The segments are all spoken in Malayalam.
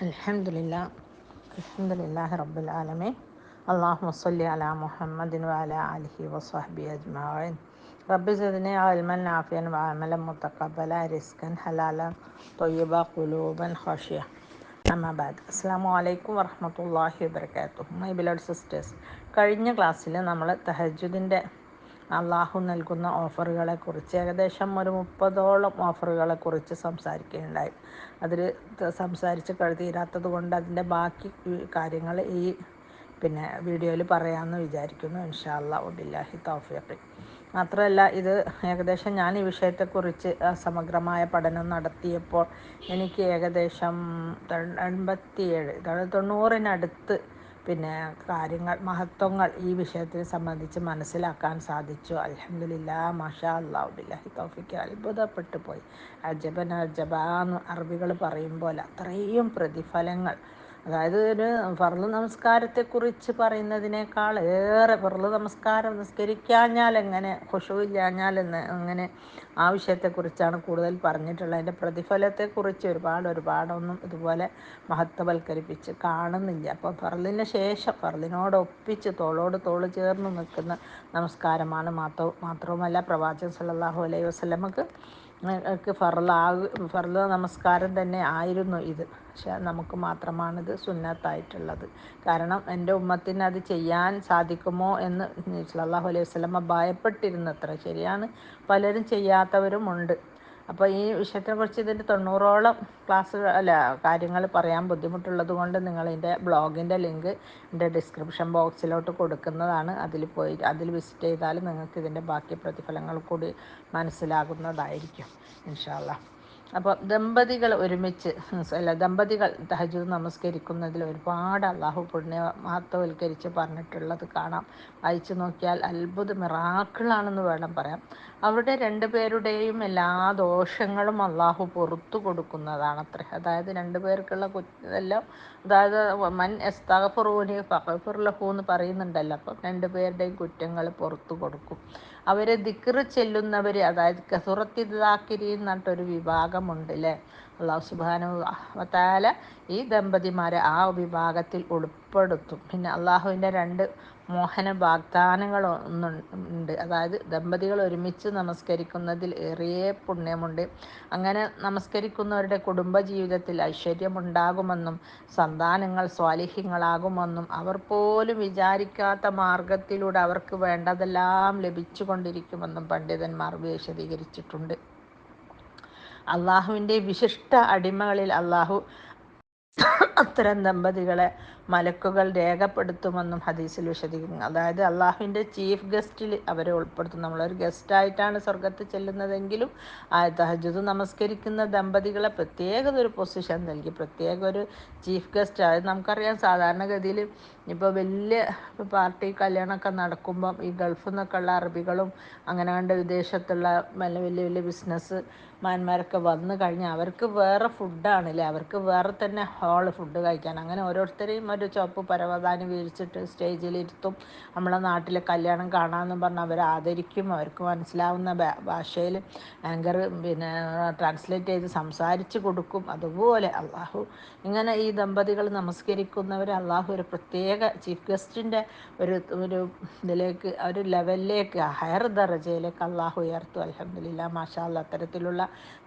അൽഹംദുലില്ലാ അൽഹംദുലില്ലാഹി റബ്ബിൽ ആലമീൻ അല്ലാഹുമ്മ സ്വല്ലി അലാ മുഹമ്മദിൻ വഅലാ ആലിഹി വസ്വഹ്ബിഹി അജ്മഈൻ റബ്ബി സിദ്നി ഇൽമൻ നാഫിയൻ വഅമലൻ മുതഖബ്ബലൻ റിസ്കൻ ഹലാലൻ ത്വയ്യിബ ഖുലൂബൻ ഖാശിയ. അമ്മാ ബഅദ്. അസ്സലാമു അലൈക്കും വറഹ്മത്തുള്ളാഹി വബറകാതുഹു. മൈ ബിലവ്ഡ് സിസ്റ്റേഴ്സ്, കഴിഞ്ഞ ക്ലാസ്സിൽ നമ്മൾ തഹജ്ജുദിൻ്റെ അള്ളാഹു നൽകുന്ന ഓഫറുകളെക്കുറിച്ച് ഏകദേശം ഒരു 30ഓളം ഓഫറുകളെക്കുറിച്ച് സംസാരിക്കുകയുണ്ടായി. അതിൽ സംസാരിച്ച് തീരാത്തത് കൊണ്ട് അതിൻ്റെ ബാക്കി കാര്യങ്ങൾ ഈ വീഡിയോയിൽ പറയാമെന്ന് വിചാരിക്കുന്നു. ഇൻഷാ അല്ലാഹ് വബില്ലാഹി തൗഫീഖ്. മാത്രമല്ല, ഇത് ഏകദേശം ഞാൻ ഈ വിഷയത്തെക്കുറിച്ച് സമഗ്രമായ പഠനം നടത്തിയപ്പോൾ എനിക്ക് ഏകദേശം 90-90 കാര്യങ്ങൾ, മഹത്വങ്ങൾ ഈ വിഷയത്തെ സംബന്ധിച്ച് മനസ്സിലാക്കാൻ സാധിച്ചു. അൽഹംദുലില്ലാ, മാഷാ അല്ലാഹ് ബില്ലാഹി തൗഫീഖ്. അത്ഭുതപ്പെട്ടു പോയി. അജബൻ അജബാന്ന് അറബികൾ പറയും പോലെ അത്രയും പ്രതിഫലങ്ങൾ. അതായത് ഒരു ഫർള് നമസ്കാരത്തെക്കുറിച്ച് പറയുന്നതിനേക്കാൾ ഏറെ ഫർള് നമസ്കാരം നിസ്കരിക്കാഞ്ഞാൽ എങ്ങനെ, ഖുശൂഇല്ലാഞ്ഞാൽ എങ്ങനെ, ആ വിഷയത്തെക്കുറിച്ചാണ് കൂടുതൽ പറഞ്ഞിട്ടുള്ളത്. അതിൻ്റെ പ്രതിഫലത്തെക്കുറിച്ച് ഒരുപാടൊന്നും ഇതുപോലെ മഹത്വവൽക്കരിപ്പിച്ച് കാണുന്നില്ല. അപ്പോൾ ഫർളിന് ശേഷം ഫർളിനോടൊപ്പിച്ച് തോളോട് തോൾ ചേർന്ന് നിൽക്കുന്ന നമസ്കാരമാണ്. മാത്രവുമല്ല, പ്രവാചകൻ സല്ലല്ലാഹു അലൈഹി വസല്ലമക്ക് ഫർള് നമസ്കാരം തന്നെ ആയിരുന്നു ഇത്. പക്ഷെ നമുക്ക് മാത്രമാണിത് സുന്നത്തായിട്ടുള്ളത്. കാരണം എൻ്റെ ഉമ്മത്തിന് അത് ചെയ്യാൻ സാധിക്കുമോ എന്ന് സല്ലല്ലാഹു അലൈഹി വസല്ലമ ഭയപ്പെട്ടിരുന്നത്ര. ശരിയാണ്, പലരും ചെയ്യാത്തവരുമുണ്ട്. അപ്പോൾ ഈ വിഷയത്തെക്കുറിച്ച് ഇതിൻ്റെ 90ഓളം കാര്യങ്ങൾ പറയാൻ ബുദ്ധിമുട്ടുള്ളത് കൊണ്ട് നിങ്ങളിൻ്റെ ബ്ലോഗിൻ്റെ ലിങ്ക് എൻ്റെ ഡിസ്ക്രിപ്ഷൻ ബോക്സിലോട്ട് കൊടുക്കുന്നതാണ്. അതിൽ വിസിറ്റ് ചെയ്താൽ നിങ്ങൾക്ക് ഇതിൻ്റെ ബാക്കി പ്രതിഫലങ്ങൾ കൂടി മനസ്സിലാകുന്നതായിരിക്കും ഇൻഷാ അല്ലാഹ്. അപ്പോൾ ദമ്പതികൾ തഹജ്ജുദ് നമസ്കരിക്കുന്നതിൽ ഒരുപാട് അള്ളാഹു മഹത്വവൽക്കരിച്ച് പറഞ്ഞിട്ടുള്ളത് കാണാം. വായിച്ചു നോക്കിയാൽ മിറാക്കിളാണെന്ന് വേണം പറയാം. അവരുടെ രണ്ടുപേരുടെയും എല്ലാ ദോഷങ്ങളും അള്ളാഹു പുറത്തു കൊടുക്കുന്നതാണത്രേ. അതായത് രണ്ടുപേർക്കുള്ള എല്ലാം, അതായത് മൻ എസ്തഗ്ഫിറൂനി ഫഗ്ഫിർ ലഹു എന്ന് പറയുന്നുണ്ടല്ലോ. അപ്പം രണ്ടുപേരുടെയും കുറ്റങ്ങൾ പുറത്തു കൊടുക്കും. അവരെ ദിക്ർ ചെല്ലുന്നവർ, അതായത് കസുറത്തി ദാക്കിരീൻ എന്ന് പറഞ്ഞിട്ടൊരു വിഭാഗമുണ്ട് അല്ലേ. അള്ളാഹു സുബ്ഹാനഹു വ തആല ഈ ദമ്പതിമാരെ ആ വിഭാഗത്തിൽ ഉൾപ്പെടുത്തും. പിന്നെ അള്ളാഹുവിൻ്റെ 2 മോഹന വാഗ്ദാനങ്ങളൊന്നുണ്ട്. അതായത് ദമ്പതികൾ ഒരുമിച്ച് നമസ്കരിക്കുന്നതിൽ ഏറെ പുണ്യമുണ്ട്. അങ്ങനെ നമസ്കരിക്കുന്നവരുടെ കുടുംബജീവിതത്തിൽ ഐശ്വര്യമുണ്ടാകുമെന്നും സന്താനങ്ങൾ സ്വാലിഹീങ്ങളാകുമെന്നും അവർ പോലും വിചാരിക്കാത്ത മാർഗത്തിലൂടെ അവർക്ക് വേണ്ടതെല്ലാം ലഭിച്ചു കൊണ്ടിരിക്കുമെന്നും പണ്ഡിതന്മാർ വിശദീകരിച്ചിട്ടുണ്ട്. അള്ളാഹുവിൻ്റെ വിശിഷ്ട അടിമകളിൽ അള്ളാഹു അത്തരം ദമ്പതികളെ മലക്കുകൾ രേഖപ്പെടുത്തുമെന്നും ഹദീസിൽ വിശദീകരിക്കുന്നു. അതായത് അള്ളാഹുവിൻ്റെ ചീഫ് ഗസ്റ്റിൽ അവരെ ഉൾപ്പെടുത്തും. നമ്മളൊരു ഗസ്റ്റായിട്ടാണ് സ്വർഗത്തിൽ ചെല്ലുന്നതെങ്കിലും തഹജ്ജുദ് നമസ്കരിക്കുന്ന ദമ്പതികളെ പ്രത്യേക ഒരു പൊസിഷൻ നൽകി, പ്രത്യേക ഒരു ചീഫ് ഗസ്റ്റ്. അതായത് നമുക്കറിയാം, സാധാരണഗതിയിൽ ഇപ്പോൾ വലിയ പാർട്ടി കല്യാണമൊക്കെ നടക്കുമ്പം ഈ ഗൾഫിൽ നിന്നൊക്കെ ഉള്ള അറബികളും അങ്ങനെ കണ്ട് വിദേശത്തുള്ള വലിയ വലിയ ബിസിനസ് മാന്മാരൊക്കെ വന്നു കഴിഞ്ഞാൽ അവർക്ക് വേറെ ഫുഡാണല്ലേ, അവർക്ക് വേറെ തന്നെ ഫുഡ് കഴിക്കാൻ. അങ്ങനെ ഓരോരുത്തരെയും ഒരു ചുവപ്പ് പരവതാനി വിരിച്ചിട്ട് സ്റ്റേജിലിരുത്തും. നമ്മളെ നാട്ടിലെ കല്യാണം കാണാമെന്ന് പറഞ്ഞാൽ അവർ ആദരിക്കും. അവർക്ക് മനസ്സിലാവുന്ന ഭാഷയിൽ ആങ്കർ ട്രാൻസ്ലേറ്റ് ചെയ്ത് സംസാരിച്ച് കൊടുക്കും. അതുപോലെ അള്ളാഹു ഇങ്ങനെ ഈ ദമ്പതികൾ നമസ്കരിക്കുന്നവർ അള്ളാഹു ഒരു പ്രത്യേക ചീഫ് ഗസ്റ്റിൻ്റെ ഒരു ഇതിലേക്ക്, ഒരു ലെവലിലേക്ക്, ഹയർ ദറജയിലേക്ക് അള്ളാഹു ഉയർത്തും. അൽഹംദുലില്ലാ, മാഷാ അല്ലാഹ്. അത്തരത്തിലുള്ള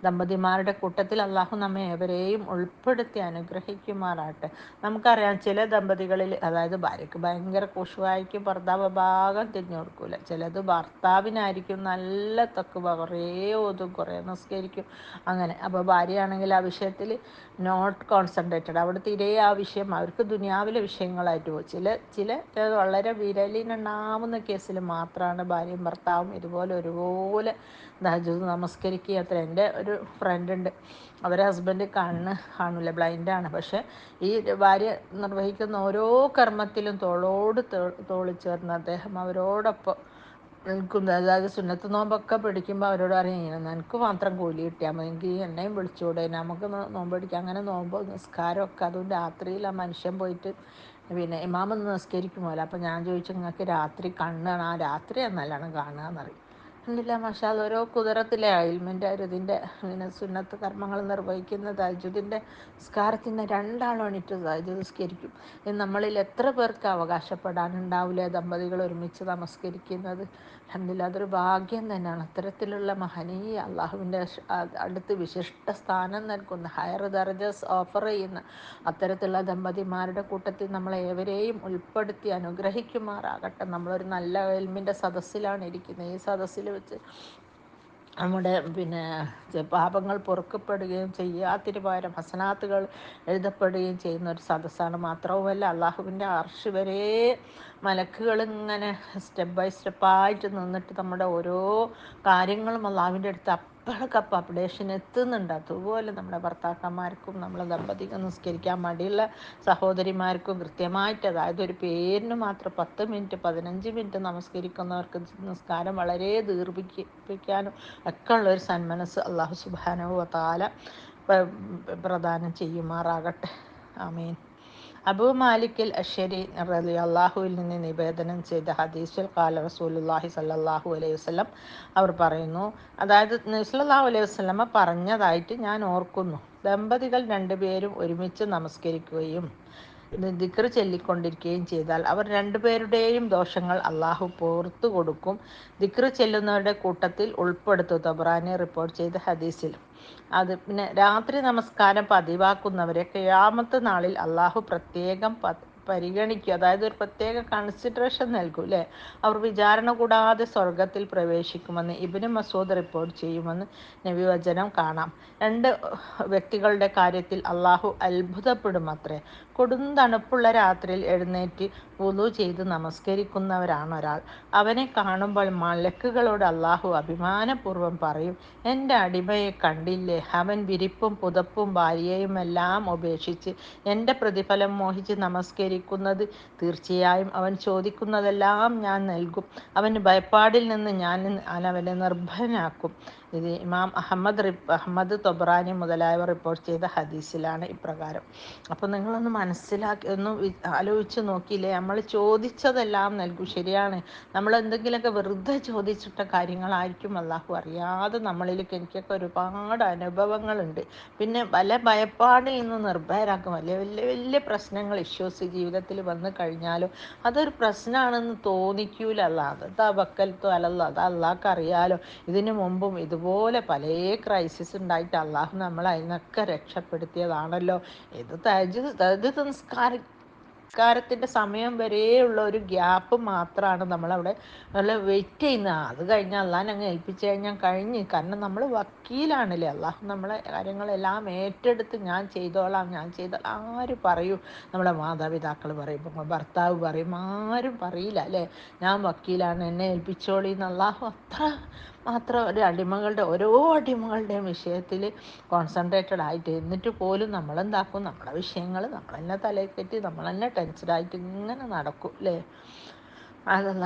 ദമ്പതിമാരുടെ കൂട്ടത്തിൽ അള്ളാഹു നമ്മെ ഏവരെയും ഉൾപ്പെടുത്തി അനുഗ്രഹിക്കുമാറാട്ടെ. നമുക്കറിയാം, ചില ദമ്പതികളിൽ, അതായത് ഭാര്യയ്ക്ക് ഭയങ്കര കുശുവായിരിക്കും, ഭർത്താവ് ഭാഗം തിരിഞ്ഞു കൊടുക്കൂല. ചിലത് ഭർത്താവിനായിരിക്കും നല്ല തക്കുവ, കുറേ ഓതും, കുറേ നിസ്കരിക്കും, അങ്ങനെ. അപ്പോൾ ഭാര്യയാണെങ്കിൽ ആ വിഷയത്തിൽ നോട്ട് കോൺസെൻട്രേറ്റഡ്, അവിടെ തീരെ ആ വിഷയം അവർക്ക് ദുനിയാവിലെ വിഷയങ്ങളായിട്ട് പോകും. ചില വളരെ വിരലിനെണ്ണാവുന്ന കേസിൽ മാത്രമാണ് ഭാര്യയും ഭർത്താവും ഇതുപോലെ ഒരുപോലെ തഹജ്ജുദ് നമസ്കരിക്കുക. അത്ര എൻ്റെ ഒരു ഫ്രണ്ട് ഉണ്ട്, അവരെ ഹസ്ബൻഡ് കാണില്ല, ബ്ലൈൻഡാണ്. പക്ഷേ ഈ ഭാര്യ നിർവഹിക്കുന്ന ഓരോ കർമ്മത്തിലും തോളോട് തോൾ ചേർന്ന് അദ്ദേഹം അവരോടൊപ്പം നിൽക്കുന്നത്. അതായത് സുന്നത്ത് നോമ്പൊക്കെ പിടിക്കുമ്പോൾ അവരോട് പറയും, നിനക്ക് മാത്രം കൂലി കിട്ടിയാൽ മതി, എങ്കിൽ എന്നെയും വിളിച്ചുകൂടെ, നമുക്ക് നോമ്പ് പിടിക്കാം. അങ്ങനെ നോമ്പ് നിസ്കാരമൊക്കെ, അതും രാത്രിയിൽ ആ മനുഷ്യൻ പോയിട്ട് ഇമാമൊന്ന് നിസ്കരിക്കുമല്ലോ. അപ്പോൾ ഞാൻ ചോദിച്ചു, നിങ്ങൾക്ക് രാത്രി കണ്ണ് കാണാൻ? രാത്രി നല്ലോണം കാണുക എന്നറിയും. ഇല്ല മാഷാ അല്ലാ, ഓരോ കുതിരത്തിലെ ഇൽമിൻ്റെ ഒരു ഇതിൻ്റെ പിന്നെ സുന്നത്ത് കർമ്മങ്ങൾ നിർവഹിക്കുന്ന തഹജ്ജുദിൻ്റെ നിസ്കാരത്തിന് രണ്ടാളും എണീറ്റ് തഹജ്ജുദ് നിസ്കരിക്കും. ഇത് നമ്മളിൽ എത്ര പേർക്ക് അവകാശപ്പെടാനുണ്ടാവില്ലേ ദമ്പതികൾ ഒരുമിച്ച് നമസ്കരിക്കുന്നത്? അൽഹംദുലില്ലാ, അതൊരു ഭാഗ്യം തന്നെയാണ്. അത്തരത്തിലുള്ള മഹനീയ അള്ളാഹുവിൻ്റെ അടുത്ത് വിശിഷ്ട സ്ഥാനം നൽകുന്ന, ഹയർ ദർജസ് ഓഫർ ചെയ്യുന്ന അത്തരത്തിലുള്ള ദമ്പതിമാരുടെ കൂട്ടത്തിൽ നമ്മളെ ഏവരെയും ഉൾപ്പെടുത്തി അനുഗ്രഹിക്കുമാറാകട്ടെ. നമ്മളൊരു നല്ല ഇൽമിൻ്റെ സദസ്സിലാണ് ഇരിക്കുന്നത്. ഈ സദസ്സിൽ വെച്ച് നമ്മുടെ പിന്നെ പാപങ്ങൾ പൊറുക്കപ്പെടുകയും ചെയ്യാത്തിന് പകരം ഹസനാത്തുകൾ എഴുതപ്പെടുകയും ചെയ്യുന്ന ഒരു സദസ്സാണ്. മാത്രവുമല്ല, അള്ളാഹുവിൻ്റെ അർശ് വരെ മലക്കുകൾ ഇങ്ങനെ സ്റ്റെപ്പ് ബൈ സ്റ്റെപ്പായിട്ട് നിന്നിട്ട് നമ്മുടെ ഓരോ കാര്യങ്ങളും അള്ളാഹുവിൻ്റെ അടുത്ത് അപ്പോഴൊക്കെ അപ്ഡേഷൻ എത്തുന്നുണ്ട്. അതുപോലെ നമ്മുടെ ഭർത്താക്കന്മാർക്കും നമ്മളെ ദമ്പതികൾ നിസ്കരിക്കാൻ മടിയുള്ള സഹോദരിമാർക്കും കൃത്യമായിട്ട്, അതായത് ഒരു പേരിന് മാത്രം 10 മിനിറ്റ് 15 മിനിറ്റ് നമസ്കരിക്കുന്നവർക്ക് നിസ്കാരം വളരെ ദീർഘിപ്പിക്കാനും ഒക്കെ ഉള്ളൊരു സന്മനസ് അള്ളാഹു സുബ്ഹാനഹു വ തആല പ്രദാനം ചെയ്യുമാറാകട്ടെ. ആമീൻ. അബൂ മാലിക്കിൽ അശ്ശരി റളിയല്ലാഹുവിൽ നിന്ന് നിവേദനം ചെയ്ത ഹദീസിൽ ഖാല റസൂലുള്ളാഹി സ്വല്ലല്ലാഹു അലൈഹി വസല്ലം, അവർ പറയുന്നു, അതായത് നബി സല്ലല്ലാഹു അലൈഹി വസല്ലമ പറഞ്ഞതായിട്ട് ഞാൻ ഓർക്കുന്നു, ദമ്പതികൾ രണ്ടുപേരും ഒരുമിച്ച് നമസ്കരിക്കുകയും ദിക്ർ ചൊല്ലിക്കൊണ്ടിരിക്കുകയും ചെയ്താൽ അവർ രണ്ടുപേരുടെയും ദോഷങ്ങൾ അള്ളാഹു പുറത്തു കൊടുക്കും. ദിക്ർ ചെല്ലുന്നവരുടെ കൂട്ടത്തിൽ ഉൾപ്പെടുത്തും. തബ്രാനി റിപ്പോർട്ട് ചെയ്ത ഹദീസിൽ. അത് പിന്നെ രാത്രി നമസ്കാരം പതിവാക്കുന്നവരെ ഖിയാമത്ത് നാളിൽ അള്ളാഹു പ്രത്യേകം പരിഗണിക്കും. അതായത് ഒരു പ്രത്യേക കൺസിഡറേഷൻ നൽകും അല്ലേ. അവർ വിചാരണ കൂടാതെ സ്വർഗത്തിൽ പ്രവേശിക്കുമെന്ന് ഇബ്നു മസ്ഊദ് റിപ്പോർട്ട് ചെയ്യുമെന്ന് നബി വചനം കാണാം. രണ്ട് വ്യക്തികളുടെ കാര്യത്തിൽ അള്ളാഹു അത്ഭുതപ്പെടും അത്രേ. കൊടുന്തണുപ്പുള്ള രാത്രിയിൽ എഴുന്നേറ്റ് വുളു ചെയ്ത് നമസ്കരിക്കുന്നവരാണ് ഒരാൾ. അവനെ കാണുമ്പോൾ മലക്കുകളോട് അള്ളാഹു അഭിമാനപൂർവ്വം പറയും, എൻ്റെ അടിമയെ കണ്ടില്ലേ, അവൻ വിരിപ്പും പുതപ്പും ഭാര്യയുമെല്ലാം ഉപേക്ഷിച്ച് എൻ്റെ പ്രതിഫലം മോഹിച്ച് നമസ്കരിക്കുന്നത്. തീർച്ചയായും അവൻ ചോദിക്കുന്നതെല്ലാം ഞാൻ നൽകും. അവന് ഭയപ്പാടിൽ നിന്ന് ഞാൻ അവനെ നിർഭയനാക്കും. ഇത് ഇമാം അഹമ്മദ് തൊബ്രാനി മുതലായവർ റിപ്പോർട്ട് ചെയ്ത ഹദീസിലാണ് ഇപ്രകാരം. അപ്പോൾ നിങ്ങളൊന്ന് മനസ്സിലാക്കി ആലോചിച്ച് നോക്കിയില്ലേ, നമ്മൾ ചോദിച്ചതെല്ലാം നൽകും. ശരിയാണ്, നമ്മൾ എന്തെങ്കിലുമൊക്കെ വെറുതെ ചോദിച്ചിട്ട കാര്യങ്ങളായിരിക്കും അള്ളാഹു അറിയാതെ നമ്മളിലേക്ക്. എനിക്കൊക്കെ ഒരുപാട് അനുഭവങ്ങളുണ്ട്. പിന്നെ പല ഭയപ്പാടിൽ നിന്ന് നിർഭയരാക്കും. വലിയ വലിയ വലിയ പ്രശ്നങ്ങൾ ഇഷ്യൂസ് ജീവിതത്തിൽ വന്നു കഴിഞ്ഞാലും അതൊരു പ്രശ്നമാണെന്ന് തോന്നിക്കൂല. അത് തവക്കൽത്തു അലല്ലാഹ്, അത് അള്ളാഹ്ക്ക് അറിയാലോ. ഇതിനു മുമ്പും ഇതുപോലെ പല ക്രൈസിസ് ഉണ്ടായിട്ട് അള്ളാഹു നമ്മളെ അതിൽ നിന്നൊക്കെ രക്ഷപ്പെടുത്തിയതാണല്ലോ. ഇത് തഹജ്ജുദ് നിസ്കാരത്തിൻ്റെ സമയം വരെയുള്ള ഒരു ഗ്യാപ്പ് മാത്രമാണ് നമ്മളവിടെ നല്ല വെയിറ്റ് ചെയ്യുന്നത്. അത് കഴിഞ്ഞാൽ അള്ളാഹിനെ അങ്ങ് ഏൽപ്പിച്ച് കഴിഞ്ഞാൽ കഴിഞ്ഞ്. കാരണം നമ്മൾ വക്കീലാണല്ലേ. അള്ളാഹു നമ്മളെ കാര്യങ്ങളെല്ലാം ഏറ്റെടുത്ത് ഞാൻ ചെയ്തോളാം ആര് പറയും? നമ്മളെ മാതാപിതാക്കൾ പറയും, ഭർത്താവ് പറയും, ആരും പറയില്ല അല്ലേ. ഞാൻ വക്കീലാണ്, എന്നെ ഏൽപ്പിച്ചോളി എന്ന് അള്ളാഹു മാത്രം ഒരു ഓരോ അടിമകളുടെയും വിഷയത്തിൽ കോൺസെൻട്രേറ്റഡ് ആയിട്ട്. എന്നിട്ട് പോലും നമ്മളെന്താക്കും, നമ്മളെ വിഷയങ്ങൾ നമ്മൾ തന്നെ തലയിൽ കെട്ടി നമ്മൾ തന്നെ ടെൻഷനായിട്ട് ഇങ്ങനെ നടക്കും അല്ലേ. അതല്ല,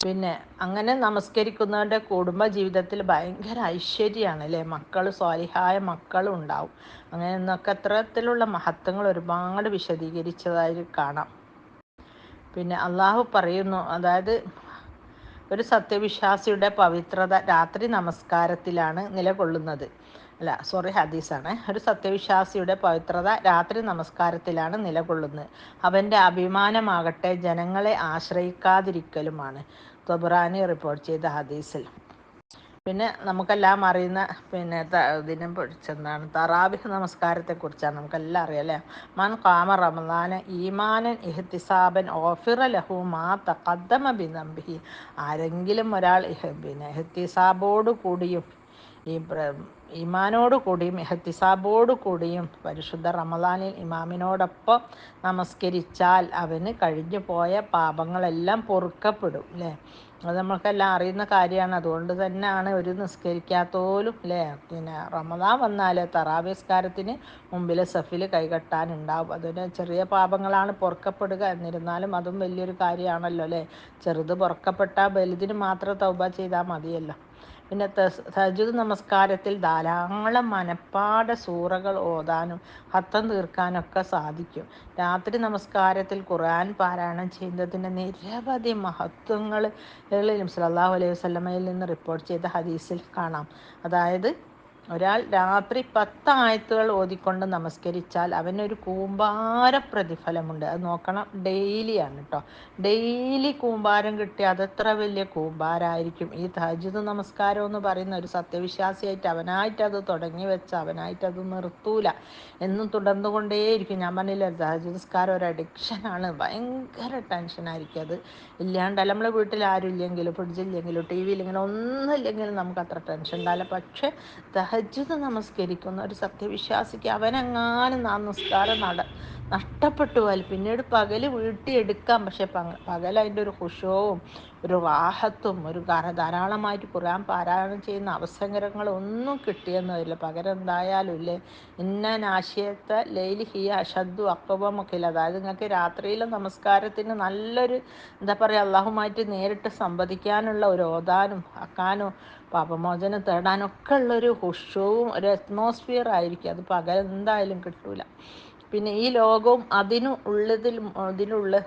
പിന്നെ അങ്ങനെ നമസ്കരിക്കുന്നവരുടെ കുടുംബ ജീവിതത്തിൽ ഭയങ്കര ഐശ്വര്യമാണ് അല്ലേ. സ്വാലിഹായ മക്കളും ഉണ്ടാവും. അങ്ങനെ എന്നൊക്കെ അത്തരത്തിലുള്ള മഹത്വങ്ങൾ ഒരുപാട് വിശദീകരിച്ചതായി കാണാം. പിന്നെ അള്ളാഹു പറയുന്നു, അതായത് ഒരു സത്യവിശ്വാസിയുടെ പവിത്രത രാത്രി നമസ്കാരത്തിലാണ് നിലകൊള്ളുന്നത്. ഹദീസാണ്. ഒരു സത്യവിശ്വാസിയുടെ പവിത്രത രാത്രി നമസ്കാരത്തിലാണ് നിലകൊള്ളുന്നത്. അവൻ്റെ അഭിമാനമാകട്ടെ ജനങ്ങളെ ആശ്രയിക്കാതിരിക്കലുമാണ്. തൊബ്രാനി റിപ്പോർട്ട് ചെയ്ത ഹദീസിൽ. പിന്നെ നമുക്കെല്ലാം അറിയുന്ന ഇതിനെ കുറിച്ചെന്താണ്, തറാവിഹ് നമസ്കാരത്തെക്കുറിച്ചാണ്. നമുക്കെല്ലാം അറിയാം അല്ലേ. മൻ ഖാമ റമദാന ഈമാനൻ ഇഹ്തിസാബൻ ഓഫിറ ലഹു മാ തഖദ്ദമ ബിദംബിഹി. ആരെങ്കിലും ഒരാൾ ഇഹ്തിസാബോട് കൂടിയും ഈമാനോട് കൂടിയും ഇഹ്തിസാബോട് കൂടിയും പരിശുദ്ധ റമദാനിൽ ഇമാമിനോടൊപ്പം നമസ്കരിച്ചാൽ അവന് കഴിഞ്ഞു പോയ പാപങ്ങളെല്ലാം പൊറുക്കപ്പെടും അല്ലേ. അത് നമ്മൾക്കെല്ലാം അറിയുന്ന കാര്യമാണ്. അതുകൊണ്ട് തന്നെയാണ് ഒരു നിസ്കരിക്കാത്തോലും അല്ലേ, റമദാൻ വന്നാൽ തറാവീഹ് നിസ്കാരത്തിന് മുമ്പിൽ സഫിൽ കൈകെട്ടാനുണ്ടാവും. അതൊരു ചെറിയ പാപങ്ങളാണ് പൊറുക്കപ്പെടുക. എന്നിരുന്നാലും അതും വലിയൊരു കാര്യമാണല്ലോ അല്ലേ. ചെറുത് പൊറുക്കപ്പെട്ടാൽ വലുതിന് മാത്രം തൗബ ചെയ്താൽ മതിയല്ലോ. പിന്നെ തഹജ്ജുദ് നമസ്കാരത്തിൽ ധാരാളം മനപ്പാഠ സൂറകൾ ഓതാനും ഹത്തം തീർക്കാനൊക്കെ സാധിക്കും. രാത്രി നമസ്കാരത്തിൽ ഖുർആൻ പാരായണം ചെയ്യുന്നതിൻ്റെ നിരവധി മഹത്വങ്ങൾ സല്ലല്ലാഹു അലൈഹി വസല്ലമയിൽ നിന്ന് റിപ്പോർട്ട് ചെയ്ത ഹദീസിൽ കാണാം. അതായത് ഒരാൾ രാത്രി 10 ആയത്തുകൾ ഓതിക്കൊണ്ട് നമസ്കരിച്ചാൽ അവനൊരു കൂമ്പാര പ്രതിഫലമുണ്ട്. അത് നോക്കണം, ഡെയിലിയാണ് കേട്ടോ. ഡെയിലി കൂമ്പാരം കിട്ടിയാൽ അതെത്ര വലിയ കൂമ്പാരമായിരിക്കും. ഈ തഹജ്ജുദ് നമസ്കാരം എന്ന് പറയുന്ന ഒരു സത്യവിശ്വാസിയായിട്ട് അവനായിട്ട് അത് തുടങ്ങി വെച്ച് അവനായിട്ട് അത് നിർത്തൂല, എന്നും തുടർന്നുകൊണ്ടേയിരിക്കും. ഞാൻ പറഞ്ഞില്ല, തഹജ്ജുദ് നിസ്കാരം ഒരു അഡിക്ഷനാണ്, ഭയങ്കര ടെൻഷനായിരിക്കും. അത് ഇല്ലാണ്ടല്ല, നമ്മളെ വീട്ടിൽ ആരും ഇല്ലെങ്കിലും ഫ്രിഡ്ജില്ലെങ്കിലും ടി വി ഇല്ലെങ്കിലും ഒന്നും ഇല്ലെങ്കിലും നമുക്ക് അത്ര ടെൻഷൻ ഉണ്ടാവില്ല. പക്ഷേ തഹജ്ജുദ് നമസ്കരിക്കുന്ന ഒരു സത്യവിശ്വാസിക്ക് അവനെങ്ങാനും ആ നിസ്കാരം നഷ്ടപ്പെട്ടു പോയാൽ പിന്നീട് പകൽ വീട്ടിയെടുക്കാം. പക്ഷെ പകൽ അതിൻ്റെ ഒരു ഖുശൂഉം ഒരു റാഹത്തും ഒരു ധാരാളമായിട്ട് ഖുർആൻ പാരായണം ചെയ്യുന്ന അവസരങ്ങളൊന്നും കിട്ടിയെന്ന് വരില്ല. പകരം എന്തായാലും ഇല്ലേ, ഇന്ന നാശിയത്തെ ലൈലി ഹിയ അഷദ്ദു അഖ്വമൊക്കെ ഇല്ല. അതായത് നിങ്ങൾക്ക് രാത്രിയിലെ നമസ്കാരത്തിന് നല്ലൊരു എന്താ പറയുക, അള്ളാഹുമായിട്ട് നേരിട്ട് സംവദിക്കാനുള്ള ഒരു ഓതാനും ആക്കാനും പാപമോചനം തേടാനൊക്കെ ഉള്ളൊരു ഹുഷൂവും ഒരു അറ്റ്മോസ്ഫിയർ ആയിരിക്കും. അത് പകൽ എന്തായാലും കിട്ടൂല. പിന്നെ ഈ ലോകവും അതിനുള്ള